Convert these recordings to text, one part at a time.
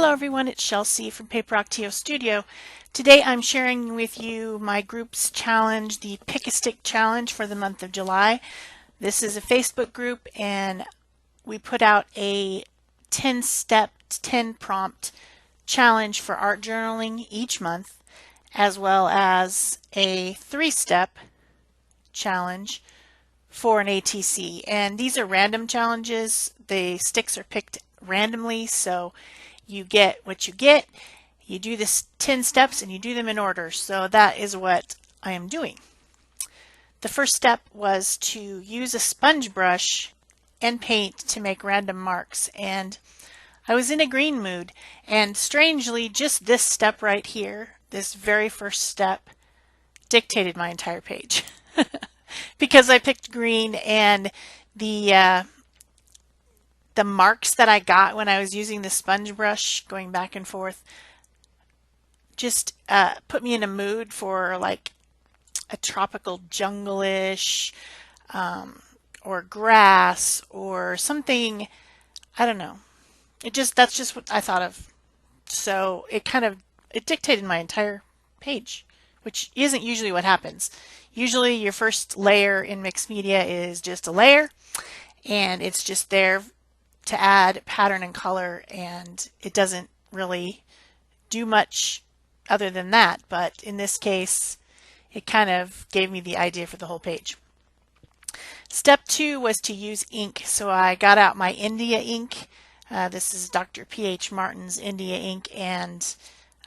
Hello everyone, it's Shel from Paper Octio Studio. Today I'm sharing with you my group's challenge, the Pick a Stick Challenge for the month of July. This is a Facebook group and we put out a 10-step, 10-prompt challenge for art journaling each month, as well as a 3-step challenge for an ATC. And these are random challenges. The sticks are picked randomly, so you get what you get. You do this 10 steps and you do them in order. So that is what I am doing. The first step was to use a sponge brush and paint to make random marks. And I was in a green mood. And strangely, just this step right here, this very first step, dictated my entire page. Because I picked green, and the marks that I got when I was using the sponge brush going back and forth just put me in a mood for like a tropical jungle-ish or grass or something. I don't know. That's just what I thought of. So it dictated my entire page, which isn't usually what happens. Usually your first layer in mixed media is just a layer, and it's just there to add pattern and color, and it doesn't really do much other than that. But in this case, it kind of gave me the idea for the whole page. Step 2 was to use ink. So I got out my India ink. This is Dr. P.H. Martin's India ink, and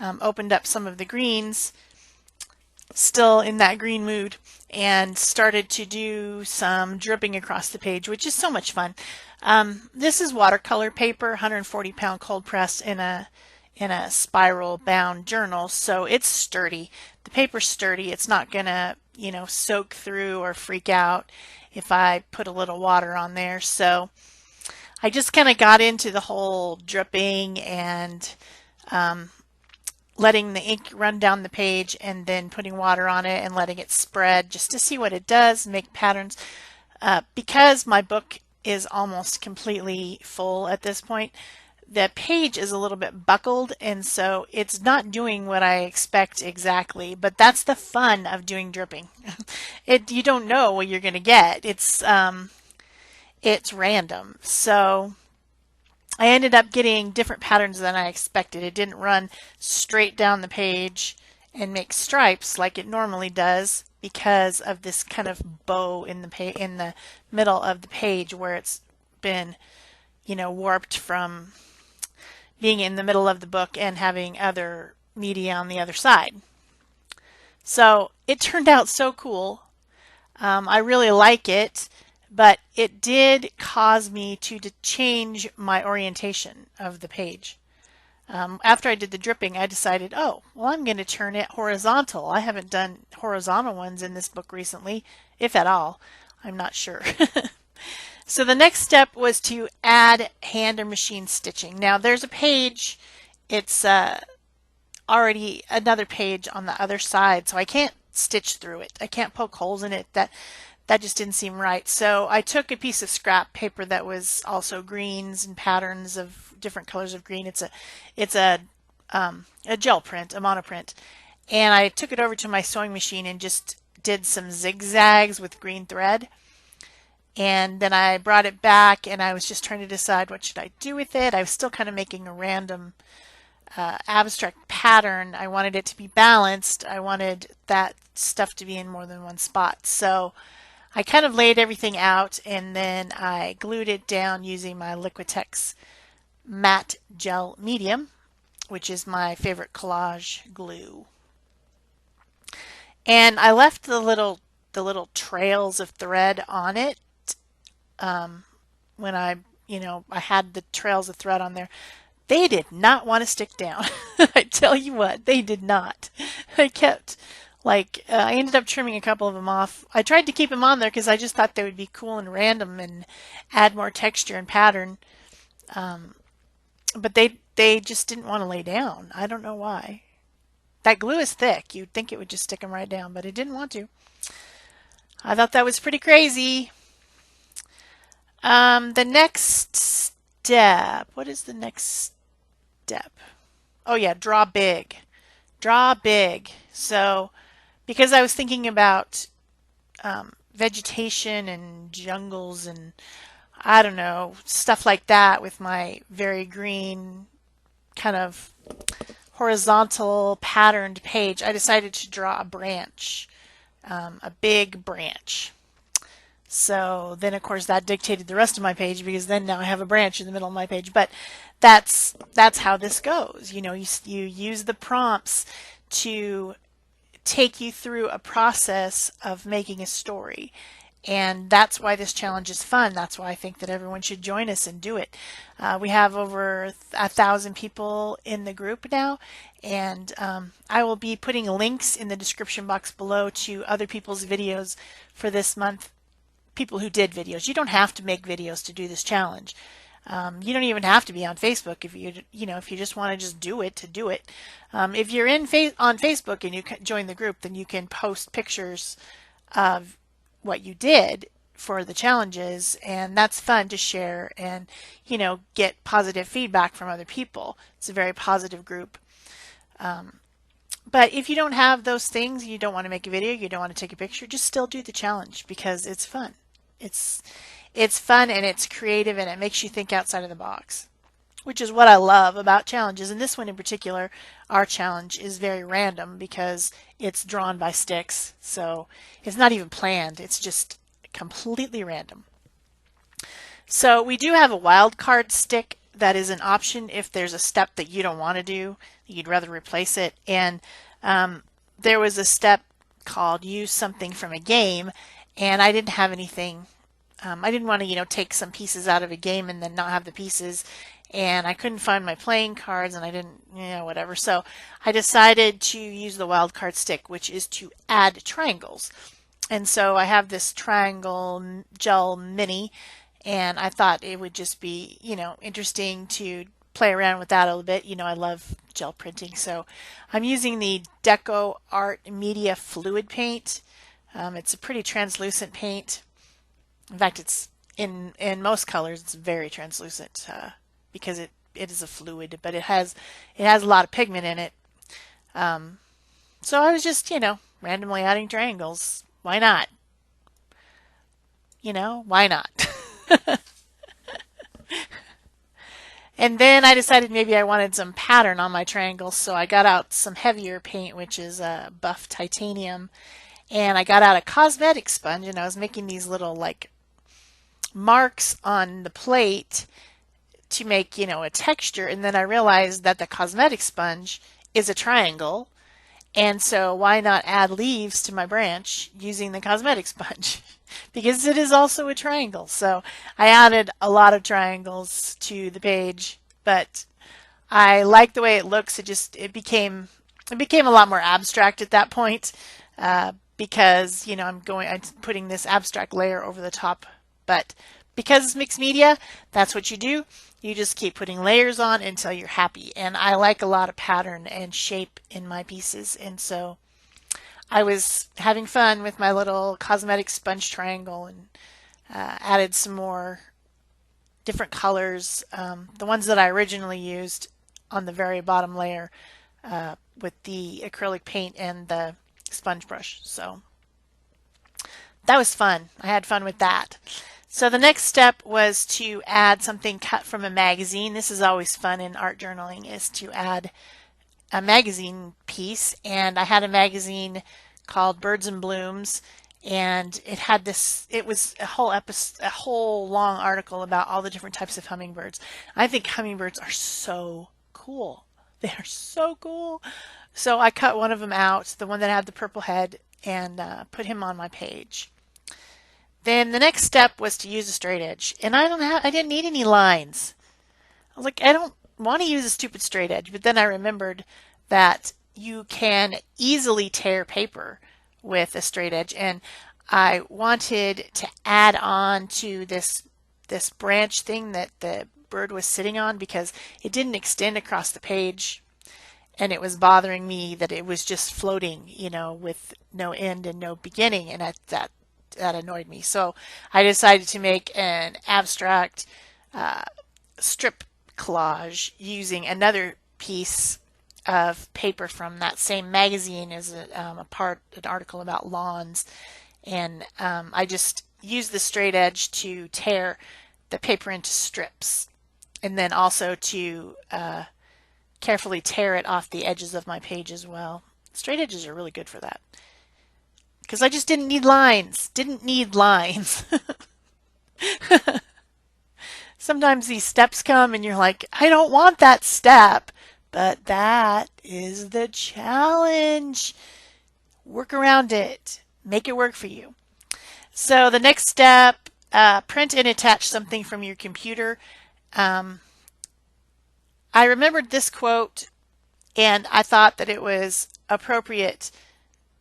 opened up some of the greens, still in that green mood, and started to do some dripping across the page, which is so much fun. This is watercolor paper, 140-pound cold press in a spiral bound journal, so it's sturdy. The paper's sturdy. It's not gonna, soak through or freak out if I put a little water on there. So I just kind of got into the whole dripping and letting the ink run down the page and then putting water on it and letting it spread just to see what it does, make patterns. Because my book is almost completely full at this point, the page is a little bit buckled, and so it's not doing what I expect exactly, but that's the fun of doing dripping. You don't know what you're going to get. It's random. So I ended up getting different patterns than I expected. It didn't run straight down the page and make stripes like it normally does because of this kind of bow in the middle of the page where it's been, warped from being in the middle of the book and having other media on the other side. So it turned out so cool. I really like it. But it did cause me to change my orientation of the page. After I did the dripping, I decided, oh, well, I'm going to turn it horizontal. I haven't done horizontal ones in this book recently, if at all. I'm not sure. So the next step was to add hand or machine stitching. Now there's a page. It's already another page on the other side, so I can't stitch through it. I can't poke holes in it. That just didn't seem right. So I took a piece of scrap paper that was also greens and patterns of different colors of green. It's a gel print, a monoprint, and I took it over to my sewing machine and just did some zigzags with green thread. And then I brought it back, and I was just trying to decide what should I do with it. I was still kind of making a random abstract pattern. I wanted it to be balanced. I wanted that stuff to be in more than one spot. So I kind of laid everything out, and then I glued it down using my Liquitex matte gel medium, which is my favorite collage glue. And I left the little trails of thread on it when I had the trails of thread on there. They did not want to stick down. I tell you what, they did not. I kept I ended up trimming a couple of them off. I tried to keep them on there because I just thought they would be cool and random and add more texture and pattern. But they just didn't want to lay down. I don't know why. That glue is thick. You'd think it would just stick them right down, but it didn't want to. I thought that was pretty crazy. The next step. What is the next step? Oh yeah, draw big. Draw big. So because I was thinking about vegetation and jungles and I don't know, stuff like that with my very green kind of horizontal patterned page, I decided to draw a branch, a big branch. So then, of course, that dictated the rest of my page because then now I have a branch in the middle of my page. But that's how this goes. You know, you use the prompts to take you through a process of making a story. And that's why this challenge is fun. That's why I think that everyone should join us and do it. We have over 1,000 people in the group now, and I will be putting links in the description box below to other people's videos for this month. People who did videos. You don't have to make videos to do this challenge. You don't even have to be on Facebook if if you just want to just do it to do it. If you're on Facebook and you join the group, then you can post pictures of what you did for the challenges, and that's fun to share and get positive feedback from other people. It's a very positive group. But if you don't have those things, you don't want to make a video, you don't want to take a picture, just still do the challenge because it's fun. It's it's fun and it's creative and it makes you think outside of the box, which is what I love about challenges. And this one in particular, our challenge is very random because it's drawn by sticks. So it's not even planned. It's just completely random. So we do have a wild card stick that is an option if there's a step that you don't want to do, you'd rather replace it. And there was a step called use something from a game, and I didn't have anything. I didn't want to, take some pieces out of a game and then not have the pieces. And I couldn't find my playing cards, and I didn't, whatever. So I decided to use the wild card stick, which is to add triangles. And so I have this triangle gel mini, and I thought it would just be, interesting to play around with that a little bit. I love gel printing, so I'm using the Deco Art Media Fluid Paint. It's a pretty translucent paint. In fact, it's in most colors, it's very translucent because it is a fluid, but it has a lot of pigment in it. So I was just, randomly adding triangles. Why not? Why not? And then I decided maybe I wanted some pattern on my triangles, so I got out some heavier paint, which is buff titanium, and I got out a cosmetic sponge, and I was making these little like marks on the plate to make, a texture, and then I realized that the cosmetic sponge is a triangle, and so why not add leaves to my branch using the cosmetic sponge? Because it is also a triangle. So I added a lot of triangles to the page, but I like the way it looks. It became a lot more abstract at that point because I'm putting this abstract layer over the top. But because it's mixed media, that's what you do. You just keep putting layers on until you're happy. And I like a lot of pattern and shape in my pieces, and so I was having fun with my little cosmetic sponge triangle and added some more different colors. The ones that I originally used on the very bottom layer with the acrylic paint and the sponge brush. So that was fun. I had fun with that. So the next step was to add something cut from a magazine. This is always fun in art journaling, is to add a magazine piece, and I had a magazine called Birds and Blooms, and it was a whole episode, a whole long article about all the different types of hummingbirds. I think hummingbirds are so cool. They are so cool. So I cut one of them out, the one that had the purple head, and put him on my page. Then the next step was to use a straight edge, and I didn't need any lines. I was like, I don't want to use a stupid straight edge, but then I remembered that you can easily tear paper with a straight edge, and I wanted to add on to this branch thing that the bird was sitting on because it didn't extend across the page, and it was bothering me that it was just floating, with no end and no beginning, and that annoyed me. So I decided to make an abstract strip collage using another piece of paper from that same magazine as an article about lawns, and I just use the straight edge to tear the paper into strips, and then also to carefully tear it off the edges of my page as well. Straight edges are really good for that because I just didn't need lines. Didn't need lines. Sometimes these steps come and you're like, I don't want that step, but that is the challenge. Work around it. Make it work for you. So the next step, print and attach something from your computer. I remembered this quote and I thought that it was appropriate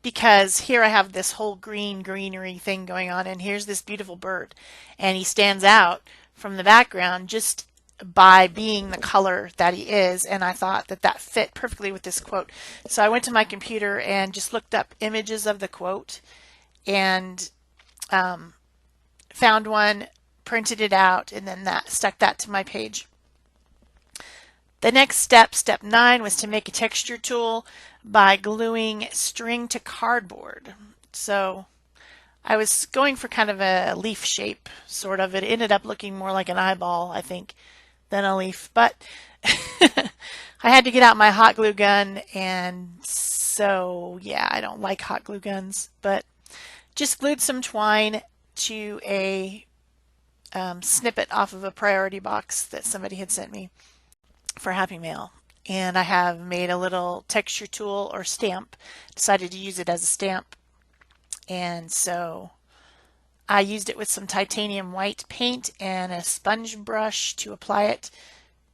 because here I have this whole greenery thing going on, and here's this beautiful bird, and he stands out from the background just by being the color that he is, and I thought that that fit perfectly with this quote. So I went to my computer and just looked up images of the quote and found one, printed it out, and then stuck that to my page. The next step, step 9, was to make a texture tool by gluing string to cardboard. So I was going for kind of a leaf shape, sort of. It ended up looking more like an eyeball, I think, than a leaf. But I had to get out my hot glue gun, and so, yeah, I don't like hot glue guns, but just glued some twine to a snippet off of a priority box that somebody had sent me for Happy Mail. And I have made a little texture tool or stamp, decided to use it as a stamp. And so I used it with some titanium white paint and a sponge brush to apply it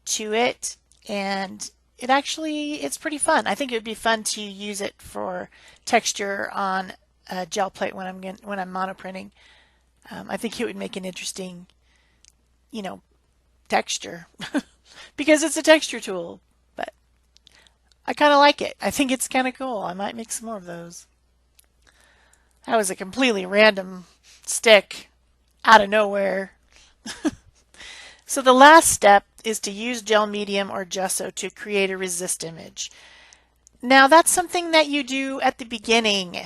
to it. And it's pretty fun. I think it would be fun to use it for texture on a gel plate when I'm monoprinting. I think it would make an interesting, texture because it's a texture tool. But I kind of like it. I think it's kind of cool. I might make some more of those. That was a completely random stick out of nowhere. So the last step is to use gel medium or gesso to create a resist image. Now that's something that you do at the beginning,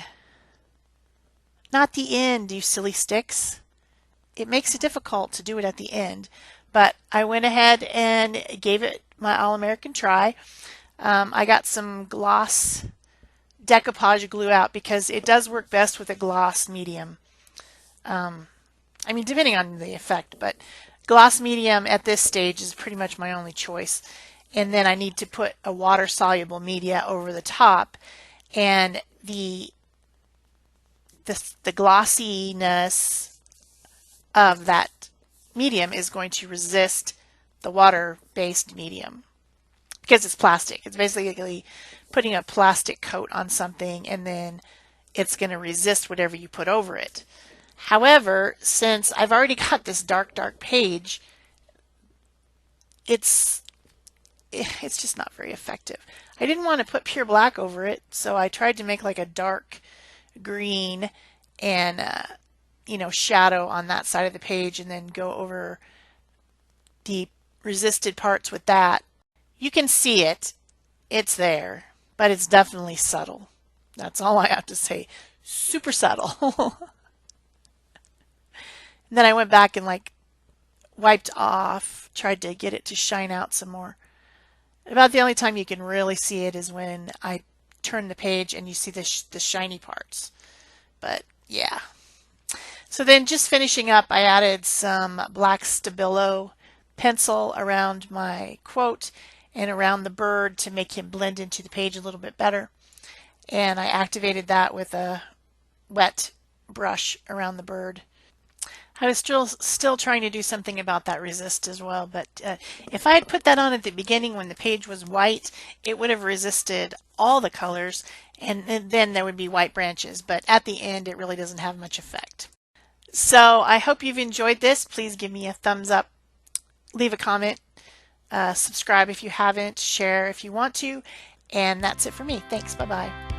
not the end, you silly sticks. It makes it difficult to do it at the end, but I went ahead and gave it my all-American try. I got some gloss decoupage glue out because it does work best with a gloss medium. Depending on the effect, but gloss medium at this stage is pretty much my only choice. And then I need to put a water-soluble media over the top, and the glossiness of that medium is going to resist the water-based medium because it's plastic. It's basically putting a plastic coat on something, and then it's going to resist whatever you put over it. However, since I've already got this dark page, it's just not very effective. I didn't want to put pure black over it, so I tried to make like a dark green and shadow on that side of the page, and then go over the resisted parts with that. You can see it. It's there, but it's definitely subtle. That's all I have to say. Super subtle. And then I went back and wiped off, tried to get it to shine out some more. About the only time you can really see it is when I turn the page and you see the shiny parts. But yeah. So then just finishing up, I added some black Stabilo pencil around my quote and around the bird to make him blend into the page a little bit better. And I activated that with a wet brush around the bird. I was still trying to do something about that resist as well, but if I had put that on at the beginning when the page was white, it would have resisted all the colors, and then there would be white branches, but at the end it really doesn't have much effect. So I hope you've enjoyed this. Please give me a thumbs up, leave a comment, subscribe if you haven't, share if you want to, and that's it for me. Thanks. Bye-bye.